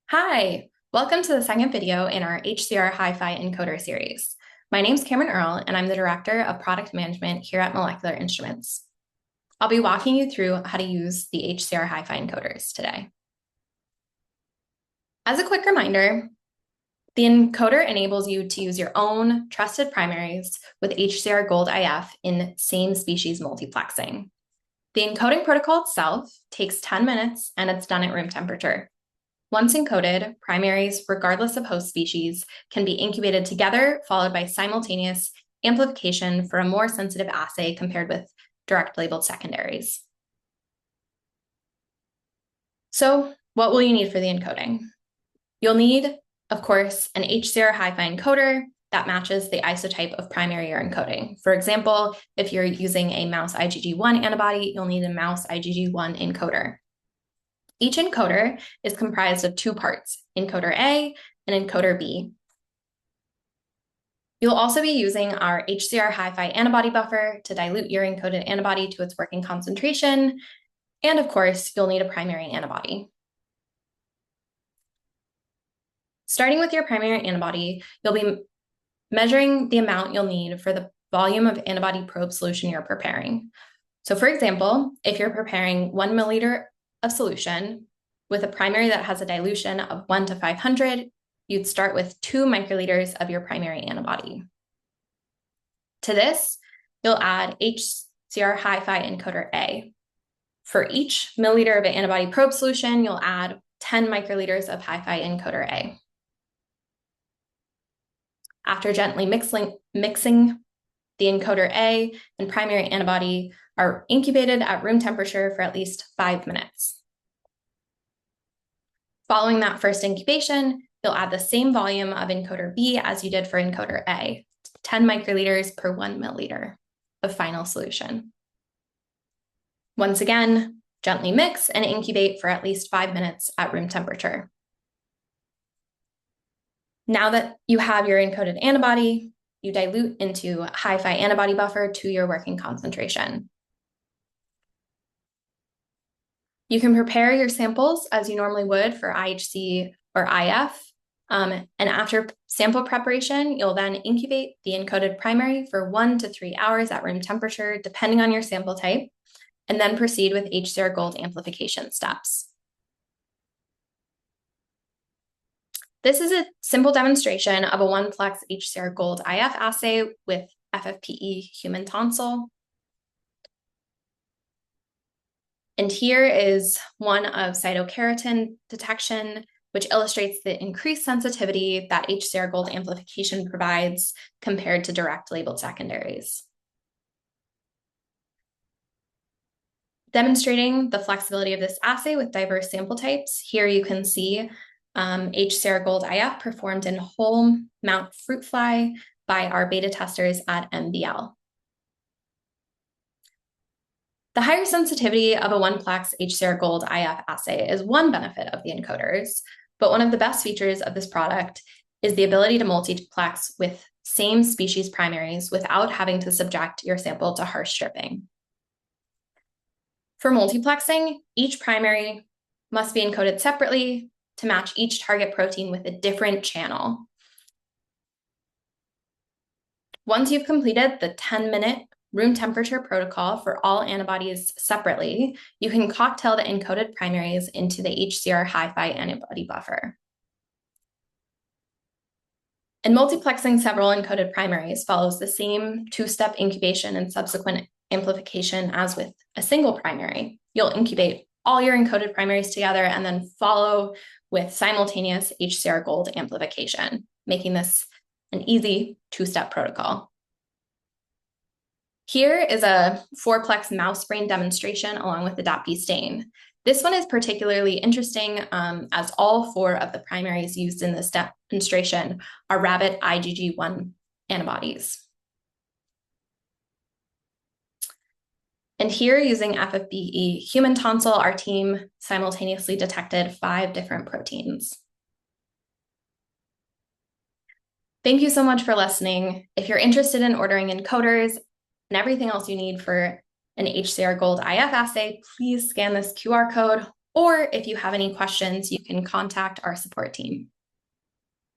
Hi, welcome to the second video in our HCR Hi-Fi Encoder series. My name is Cameron Earle, and I'm the Director of Product Management here at Molecular Instruments. I'll be walking you through how to use the HCR Hi-Fi encoders today. As a quick reminder, the encoder enables you to use your own trusted primaries with HCR Gold IF in same species multiplexing. The encoding protocol itself takes 10 minutes and it's done at room temperature. Once encoded, primaries, regardless of host species, can be incubated together, followed by simultaneous amplification for a more sensitive assay compared with direct labeled secondaries. So, what will you need for the encoding? You'll need, of course, an HCR Hi-Fi encoder that matches the isotype of primary you're encoding. For example, if you're using a mouse IgG1 antibody, you'll need a mouse IgG1 encoder. Each encoder is comprised of two parts, encoder A and encoder B. You'll also be using our HCR Hi-Fi antibody buffer to dilute your encoded antibody to its working concentration. And of course, you'll need a primary antibody. Starting with your primary antibody, you'll be measuring the amount you'll need for the volume of antibody probe solution you're preparing. So for example, if you're preparing 1 milliliter of solution with a primary that has a dilution of 1 to 500, you'd start with 2 microliters of your primary antibody. To this, you'll add HCR Hi-Fi encoder A. For each milliliter of an antibody probe solution, you'll add 10 microliters of Hi-Fi encoder A. After gently mixing the encoder A and primary antibody are incubated at room temperature for at least 5 minutes. Following that first incubation, you'll add the same volume of encoder B as you did for encoder A, 10 microliters per 1 milliliter of final solution. Once again, gently mix and incubate for at least 5 minutes at room temperature. Now that you have your encoded antibody, you dilute into Hi-Fi antibody buffer to your working concentration. You can prepare your samples as you normally would for IHC or IF. And after sample preparation, you'll then incubate the encoded primary for 1 to 3 hours at room temperature, depending on your sample type, and then proceed with HCR Gold amplification steps. This is a simple demonstration of a 1-plex HCR Gold IF assay with FFPE human tonsil. And here is one of cytokeratin detection, which illustrates the increased sensitivity that HCR Gold amplification provides compared to direct labeled secondaries. Demonstrating the flexibility of this assay with diverse sample types, here you can see HCR Gold IF performed in whole mount fruit fly by our beta testers at MBL. The higher sensitivity of a 1-plex HCR Gold IF assay is one benefit of the encoders, but one of the best features of this product is the ability to multiplex with same species primaries without having to subject your sample to harsh stripping. For multiplexing, each primary must be encoded separately to match each target protein with a different channel. Once you've completed the 10-minute room temperature protocol for all antibodies separately, you can cocktail the encoded primaries into the HCR Hi-Fi antibody buffer. And multiplexing several encoded primaries follows the same 2-step incubation and subsequent amplification as with a single primary. You'll incubate all your encoded primaries together and then follow with simultaneous HCR Gold amplification, making this an easy 2-step protocol. Here is a 4-plex mouse brain demonstration along with the DAPI stain. This one is particularly interesting as all 4 of the primaries used in this demonstration are rabbit IgG1 antibodies. And here, using FFPE human tonsil, our team simultaneously detected 5 different proteins. Thank you so much for listening. If you're interested in ordering encoders and everything else you need for an HCR Gold IF assay, please scan this QR code Or if you have any questions, you can contact our support team.